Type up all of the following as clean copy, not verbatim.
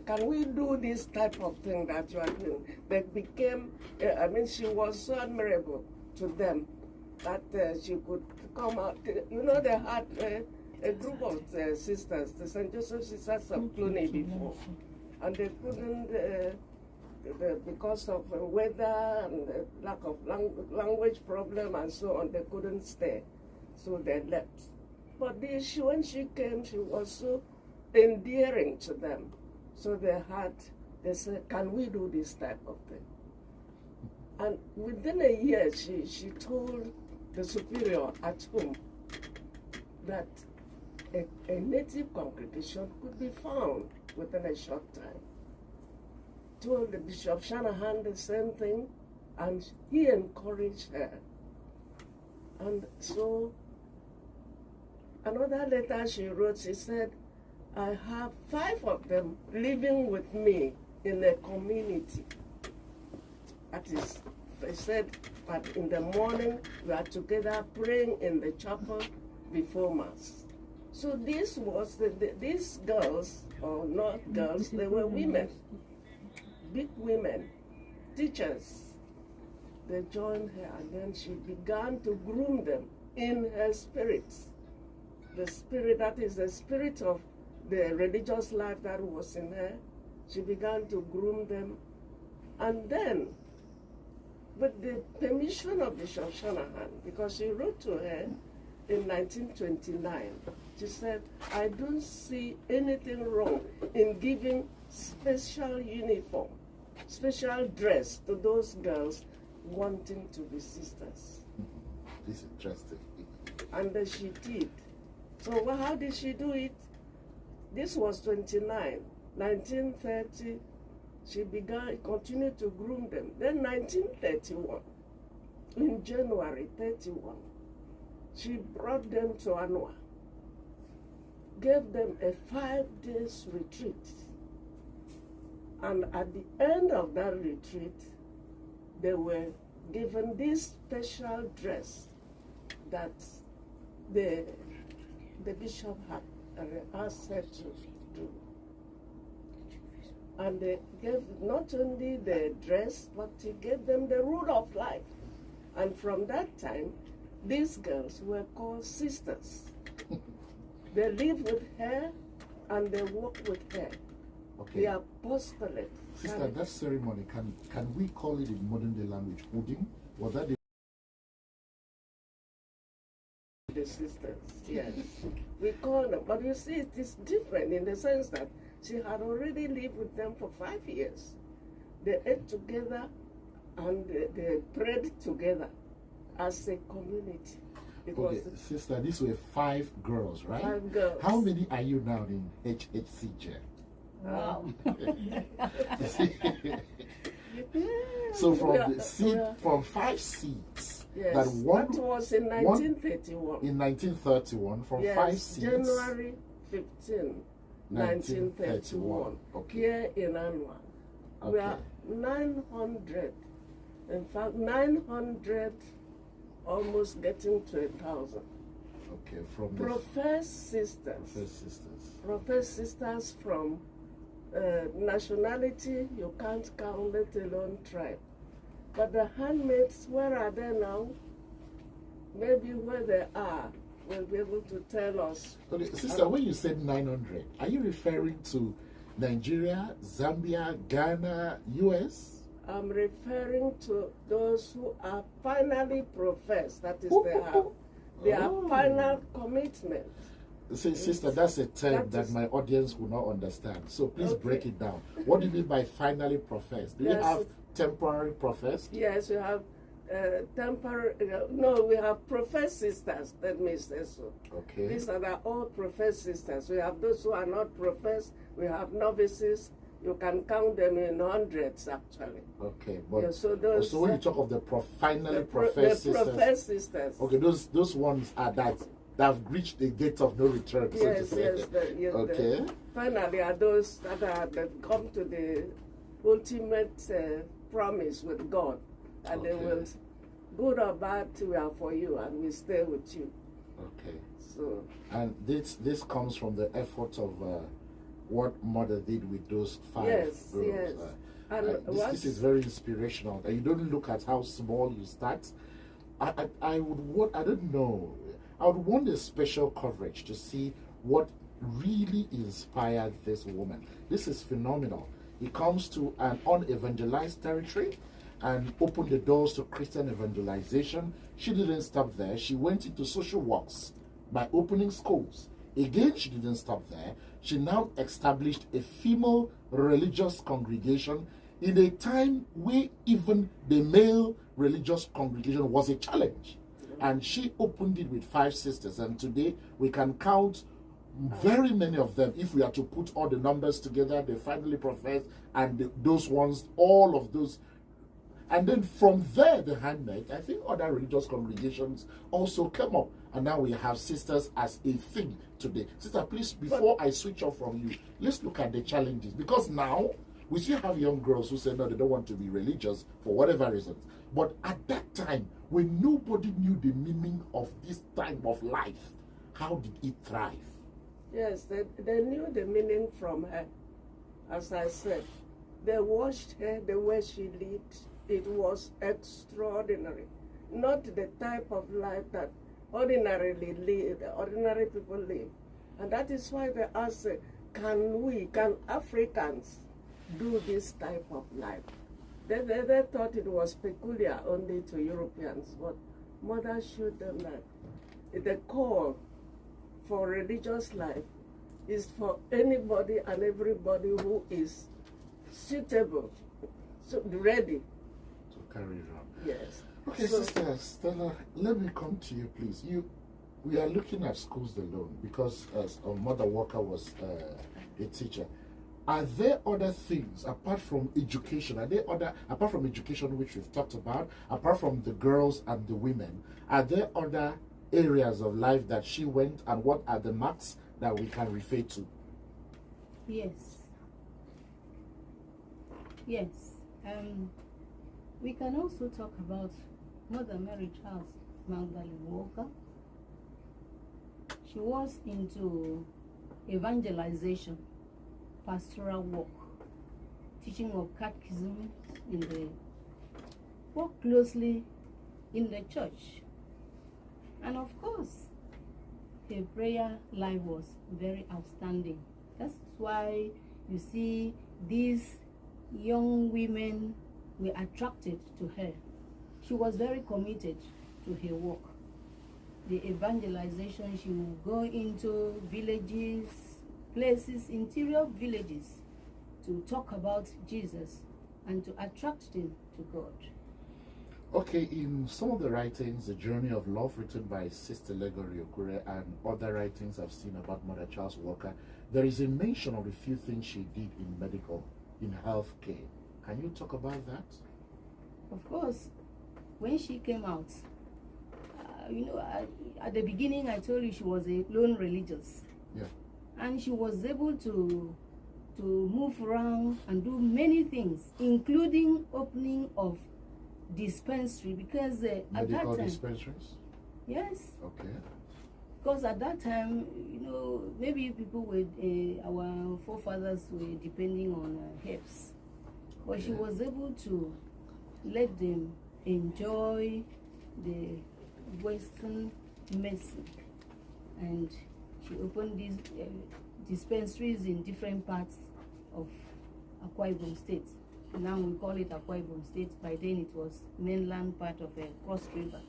can we do this type of thing that you are doing? They became, she was so admirable to them that she could come out. You know, they had a group of sisters, the St. Joseph Sisters of Clooney before, and they couldn't, because of weather and lack of language problem and so on, they couldn't stay, so they left. But when she came, she was so endearing to them. So they said, can we do this type of thing? And within a year, she told the superior at home that a native congregation could be found within a short time. Told the Bishop Shanahan the same thing, and he encouraged her. And so, another letter she wrote, she said, I have 5 of them living with me in a community. That is, they said, but in the morning we are together praying in the chapel before Mass. So this was these girls, or not girls, they were women, big women, teachers. They joined her, and then she began to groom them in her spirit. The spirit, that is the spirit of the religious life that was in her. She began to groom them. And then, with the permission of Bishop Shanahan, because she wrote to her in 1929, she said, I don't see anything wrong in giving special uniform, special dress to those girls wanting to be sisters. This is interesting. And then she did. So how did she do it? This was 29. 1930, she continued to groom them. Then 1931, in January 31, she brought them to Anua, gave them a 5-day retreat. And at the end of that retreat, they were given this special dress that the bishop had asked her to do. And they gave not only the dress, but he gave them the rule of life. And from that time, these girls were called sisters. They live with her and they walk with her. Okay. The apostolate. Sister, that ceremony, can we call it in modern day language Odin? Was that the sisters? Yes. We call them. But you see, it is different in the sense that she had already lived with them for 5 years. They ate together and they prayed together as a community. Okay, sister, these were 5 girls, right? 5 girls. How many are you now in HHCJ? Wow. So from the seed, from 5 seeds, yes, that was in 1931. In 1931, from yes, 5 seeds. January 15, 1931. Okay. Here in Anua. Okay. We are 900. In fact, 900, almost getting to 1,000. Okay, from professed sisters. Professed sisters. Professed sisters from nationality, you can't count, let alone tribe. But the handmaids, where are they now? Maybe where they are, will be able to tell us. Okay, sister, when you said 900, are you referring to Nigeria, Zambia, Ghana, US? I'm referring to those who are finally professed. That is, they have final commitment. See, sister, that's a term that my audience will not understand. So please break it down. What do you mean by finally professed? Do you have temporary professed? Yes, we have temporary. No, we have professed sisters. Let me say so. Okay. These are all professed sisters. We have those who are not professed. We have novices. You can count them in hundreds, actually. Okay, but yeah, so when you talk of the finally professed sisters, professed sisters. Okay, those ones are that have reached the gate of no return. Yes, so yes. Okay. Finally, are those that come to the ultimate promise with God, and they will, good or bad, we are for you, and we stay with you. Okay. So. And this comes from the effort of what Mother did with those 5 yes, girls. yes. And this is very inspirational. You don't look at how small you start. I would want, I don't know, I would want a special coverage to see what really inspired this woman. This is phenomenal. It comes to an unevangelized territory and opened the doors to Christian evangelization. She didn't stop there. She went into social works by opening schools. Again, she didn't stop there. She now established a female religious congregation in a time where even the male religious congregation was a challenge. And she opened it with 5 sisters. And today we can count very many of them. If we are to put all the numbers together, they finally professed, and those ones, all of those. And then from there, the handmaid, I think other religious congregations also came up. And now we have sisters as a thing today. Sister, please, before I switch off from you, let's look at the challenges. Because now, we still have young girls who say, no, they don't want to be religious for whatever reasons. But at that time, when nobody knew the meaning of this time of life, how did it thrive? Yes, they knew the meaning from her. As I said, they watched her, the way she lived. It was extraordinary. Not the type of life that ordinary people live. And that is why they ask, can Africans do this type of life? They thought it was peculiar only to Europeans, but Mother showed them that the call for religious life is for anybody and everybody who is suitable, so ready to carry it on. Yes. Okay, so, Sister Stella, let me come to you, please. We are looking at schools alone because Mother Walker was a teacher. Are there other things apart from education? Apart from education, which we've talked about, apart from the girls and the women, are there other areas of life that she went, and what are the marks that we can refer to? Yes. Yes. We can also talk about Mother Mary Charles Magdalen Walker. She was into evangelization, pastoral work, teaching of catechism work closely in the church. And of course, her prayer life was very outstanding. That's why you see these young women were attracted to her. She was very committed to her work. The evangelization, she would go into villages, places, interior villages, to talk about Jesus and to attract them to God. Okay, in some of the writings, The Journey of Love, written by Sister Legori Okure, and other writings I've seen about Mother Charles Walker, there is a mention of a few things she did in healthcare. Can you talk about that? Of course, when she came out, at the beginning I told you she was a lone religious. Yeah. And she was able to move around and do many things, including opening of dispensary, because at that time, dispensaries? Yes. Okay. Because at that time, maybe people were, our forefathers were depending on herbs. But she was able to let them enjoy the Western medicine. And she opened these dispensaries in different parts of Akwa Ibom State. Now we call it Akwa Ibom State. By then it was mainland part of Cross River.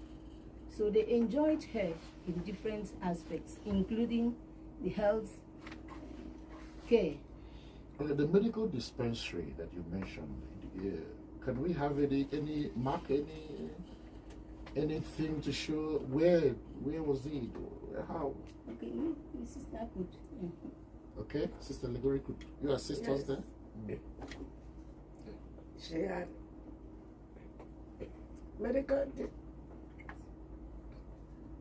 So they enjoyed her in different aspects, including the health care. Okay, the medical dispensary that you mentioned, can we have any mark, anything to show where was it, how? Okay, Sister could. Okay, Sister Legori, could you assist us there? She had medical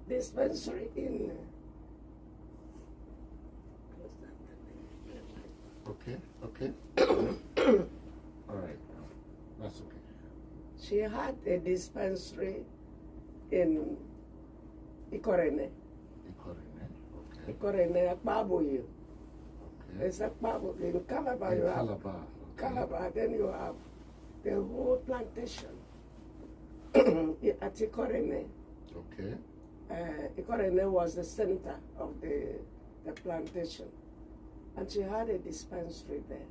dispensary in. Okay. All right, that's okay. She had a dispensary in Ikorene. Okay. Ikorene, Akwa Ibom. It's a Bible in Calabar. In You have Calabar. Okay. Calabar. Then you have the whole plantation at Ikorene. Okay. Ikorene was the center of the plantation. And she had a dispensary there,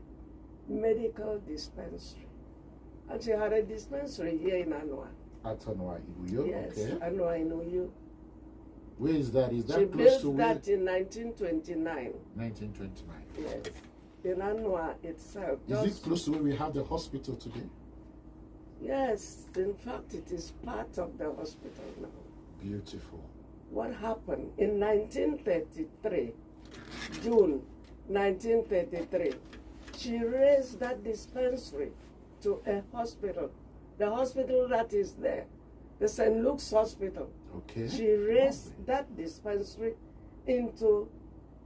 medical dispensary. And she had a dispensary here in Anua. At Anua Ibuyo. Yes, Okay. Anua in Uyo. Where is that? Is that She close to built where? that in 1929. 1929. Yes, in Anua itself. Is it close to where we have the hospital today? Yes, in fact, it is part of the hospital now. Beautiful. What happened in 1933, June 1933, she raised that dispensary to a hospital, the hospital that is there, the St. Luke's Hospital. Okay. She raised that dispensary into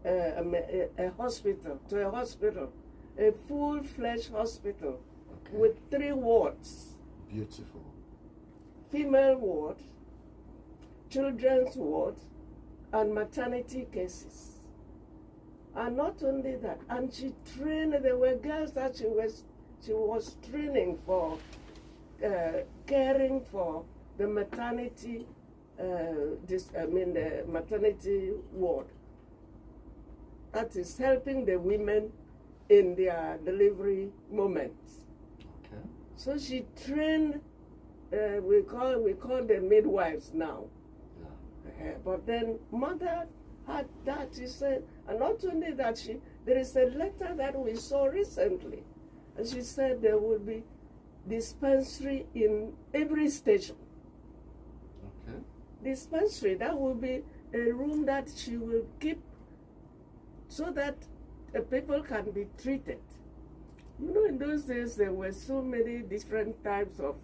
a hospital, a full-fledged hospital Okay. with 3 wards. Beautiful. Female ward, children's ward, and maternity cases. And not only that, and she trained, there were girls that she was training for caring for the maternity, the maternity ward. That is helping the women in their delivery moments. Okay. So she trained, we call them midwives now. Yeah. But then mother had that, she said, and not only that, there is a letter that we saw recently, and she said there will be dispensary in every station. Okay. Dispensary, that will be a room that she will keep so that people can be treated. You know, in those days there were so many different types of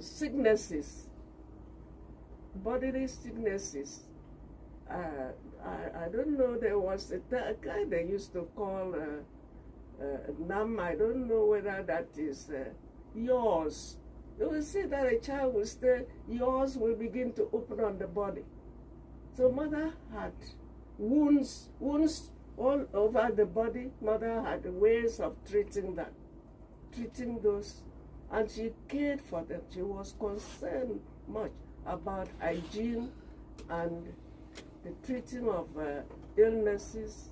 sicknesses, bodily sicknesses. I don't know, there was a guy they used to call Nam. I don't know whether that is yours. They will say that a child will stay, yours will begin to open on the body. So mother had wounds all over the body. Mother had ways of treating those, and she cared for them. She was concerned much about hygiene and the treating of illnesses.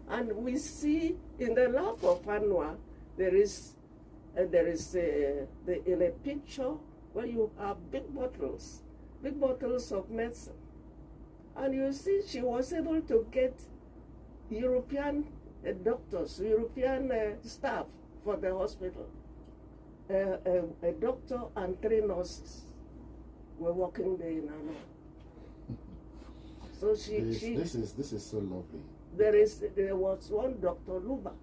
And we see in the lap of Anua, there is in a picture where you have big bottles of medicine. And you see she was able to get European doctors, European staff for the hospital. A doctor and 3 nurses were working there in Anua. So this is so lovely. There was one Dr. Luba.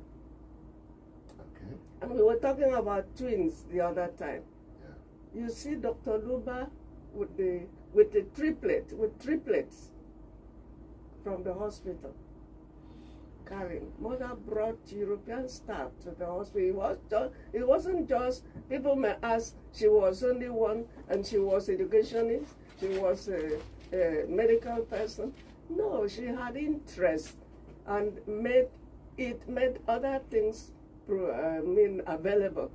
Okay. And we were talking about twins the other time. Yeah. You see Dr. Luba with triplets from the hospital. Carrying. Mother brought European staff to the hospital. It wasn't just, people may ask, she was only one and she was educationist, she was a medical person. No, she had interest and made other things available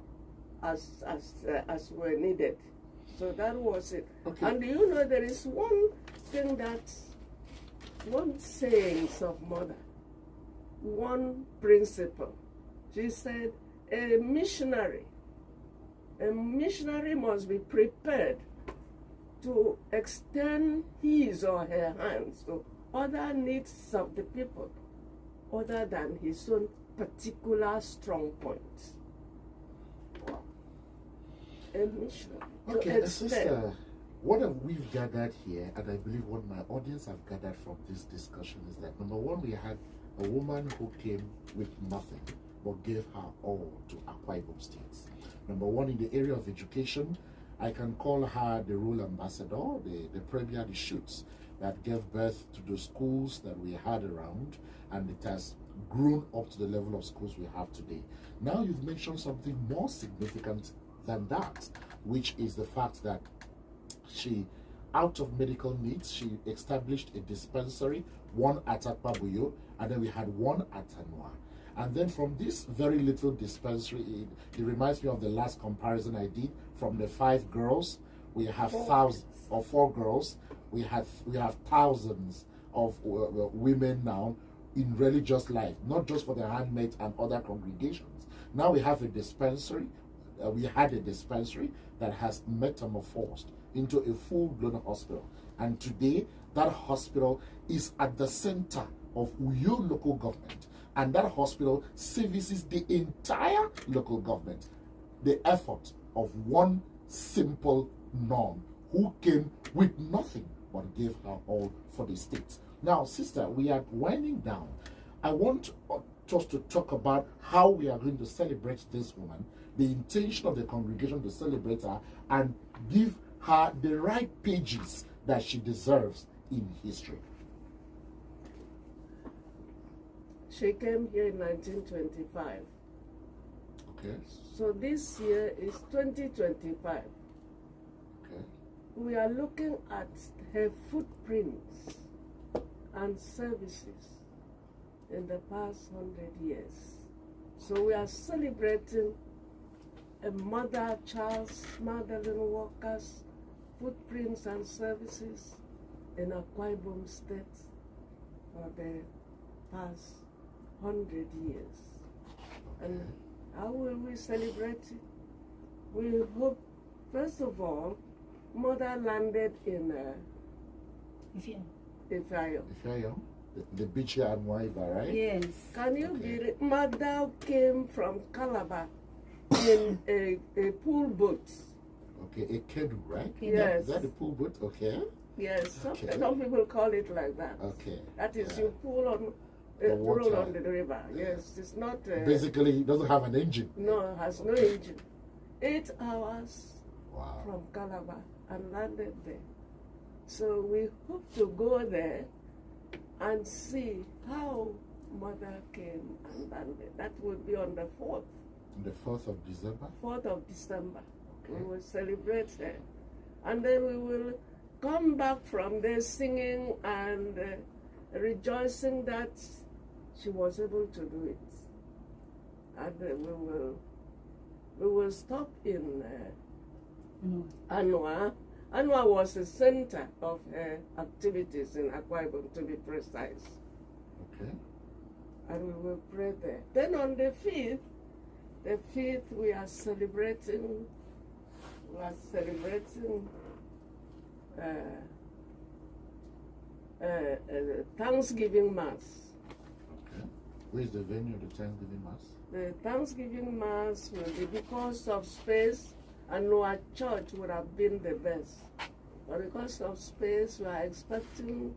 as were needed. So that was it. Okay. And you know, there is one thing one sayings of mother, one principle. She said, a missionary must be prepared to extend his or her hands to other needs of the people, other than his own particular strong points. Wow. A missionary. Okay, sister, what have we gathered here, and I believe what my audience have gathered from this discussion is that, number one, we had a woman who came with nothing but gave her all to Akwa Ibom State. Number one, in the area of education, I can call her the role ambassador, the premier, the shoots that gave birth to the schools that we had around, and it has grown up to the level of schools we have today. Now you've mentioned something more significant than that, which is the fact that she, out of medical needs, she established a dispensary, one at Akwa Ibom, and then we had one at Anua. And then from this very little dispensary, it reminds me of the last comparison I did. From the 5 girls, we have thousands, or 4 girls, we have thousands of women now in religious life, not just for the handmaids and other congregations. Now we have a dispensary. We had a dispensary that has metamorphosed into a full-blown hospital. And today, that hospital is at the center of Uyo local government. And that hospital services the entire local government. The effort of one simple nun who came with nothing but gave her all for the state. Now, sister, we are winding down. I want us to talk about how we are going to celebrate this woman, the intention of the congregation to celebrate her, and give her the right pages that she deserves in history. She came here in 1925. Okay. So this year is 2025. Okay. We are looking at her footprints and services in the past 100 years. So we are celebrating a mother, Charles Magdalen workers, footprints and services in Akwa Ibom State for the past 100 years. And how will we celebrate it? We hope, first of all, Mother landed in Ifeanyi. The beach here at Akwa Ibom, right? Yes. Can you be? Mother came from Calabar in a pool boat. Okay, a canoe, right? Yes. Is that a pool boat? Okay. Yes, Okay. some people call it like that. Okay. That is, Yeah. you pull on, The roll water. on the river. Yes, it's not. Basically, it doesn't have an engine. No, it has no engine. 8 hours Wow. from Calabar and landed there. So we hope to go there and see how Mother came and landed. That will be on the 4th. On the 4th of December? 4th of December. Okay. We will celebrate her. And then we will come back from there singing and rejoicing that she was able to do it. And we will stop in Anwa. Anwa was the center of her activities in Akwa Ibom, to be precise. Okay. And we will pray there. Then on the 5th, we are celebrating Thanksgiving Mass. Okay. Where is the venue of the Thanksgiving Mass? The Thanksgiving Mass will be, because of space, and our church would have been the best. But because of space, we are expecting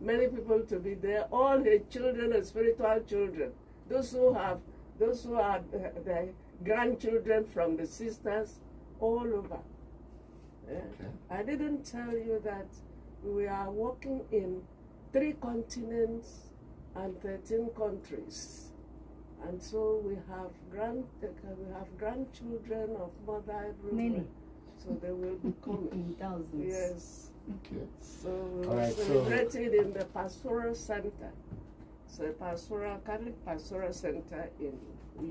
many people to be there. All her children and spiritual children, those who are the grandchildren from the sisters, all over. Okay. I didn't tell you that we are working in 3 continents and 13 countries. And so we have grandchildren of Mother everywhere. Many. So they will be coming. In thousands. Yes. Okay. So we All will right, celebrate it in the Pastoral Center. So Catholic Pastoral Center in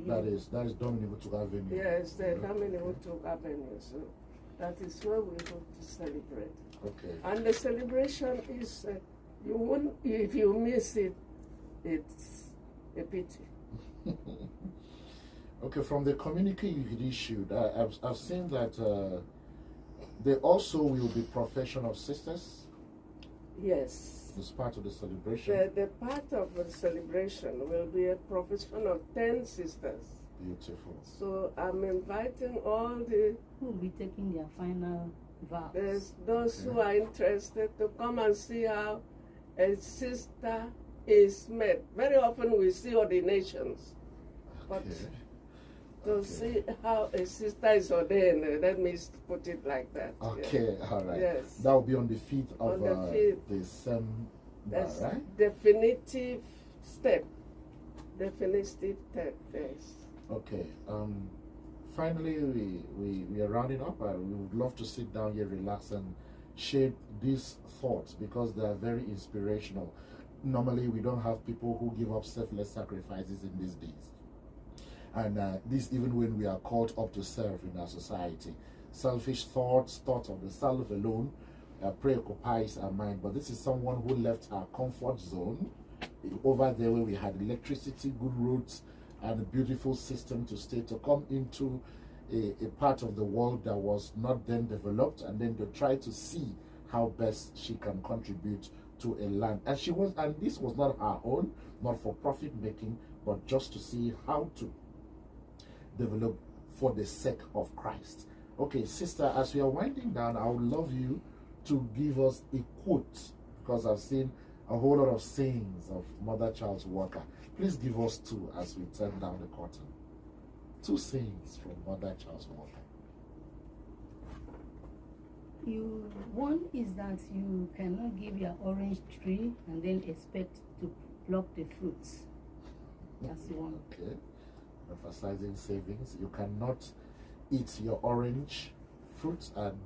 That is Dominic Utuga Avenue. Yes, the Dominic Utuga Avenue. So that is where we hope to celebrate. Okay. And the celebration is, you won't, if you miss it, it's a pity. Okay, from the communique you issued, I've seen that there also will be profession of sisters. Yes. As part of the celebration. The part of the celebration will be a profession of 10 sisters. Beautiful. So I'm inviting all the Who will be taking their final vows? those who are interested to come and see how a sister is made. Very often we see ordinations, but to see how a sister is ordained, let me put it like that. Okay, yeah. all right. Yes. That will be on the 5th of On the 5th. December, That's right? definitive step. Definitive step, yes. Okay. Finally, we are rounding up. We would love to sit down here, relax, and share these thoughts because they are very inspirational. normally we don't have people who give up selfless sacrifices in these days. And this even when we are called up to serve in our society. Selfish thoughts of the self alone preoccupies our mind. But this is someone who left our comfort zone over there where we had electricity, good roads, and a beautiful system to stay, to come into a part of the world that was not then developed, and then to try to see how best she can contribute to a land. And this was not her own, not for profit making, but just to see how to develop for the sake of Christ. Okay, sister, as we are winding down, I would love you to give us a quote, because I've seen a whole lot of sayings of Mother Charles Walker. Please give us two as we turn down the curtain. Two sayings from Mother Charles Walker. One is that you cannot give your orange tree and then expect to pluck the fruits. That's one. Okay. Emphasizing savings. You cannot eat your orange fruits and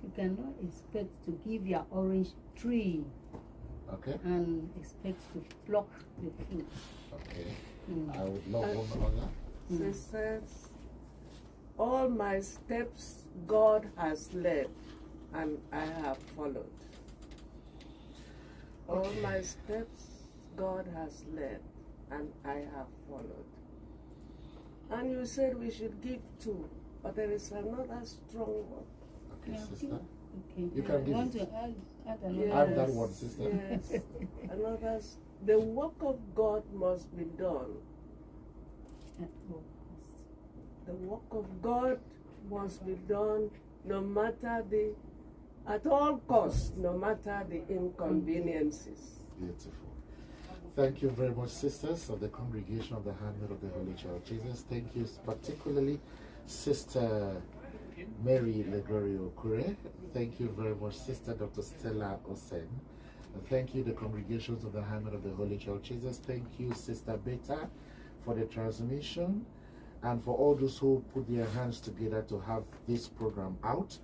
you cannot expect to give your orange tree and expect to pluck the fruit. Okay. I would love one on that. She says, all my steps God has led and I have followed. All my steps God has led and I have followed. And you said we should give two, but there is another strong one. Okay, sister. Okay. You can give want to add another? Add that one, sister. Yes. Another. The work of God must be done. At all costs. The work of God must be done at all costs, no matter the inconveniences. Beautiful. Thank you very much, sisters of the congregation of the Handmaid of the Holy Child Jesus. Thank you particularly, Sister Mary Legorio Kure. Thank you very much, Sister Dr. Stella Osen. Thank you, the congregations of the Handmaid of the Holy Child Jesus. Thank you, Sister Beta, for the transmission, and for all those who put their hands together to have this program out.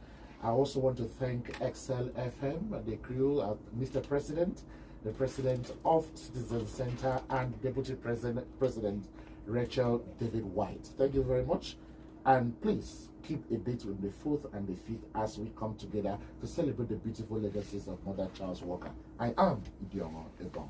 I also want to thank Excel FM and the crew, Mr. President, the President of Citizen Center, and Deputy President Rachel David White. Thank you very much. And please keep a date with the 4th and the 5th as we come together to celebrate the beautiful legacies of Mother Charles Walker. I am Akwa Ibom.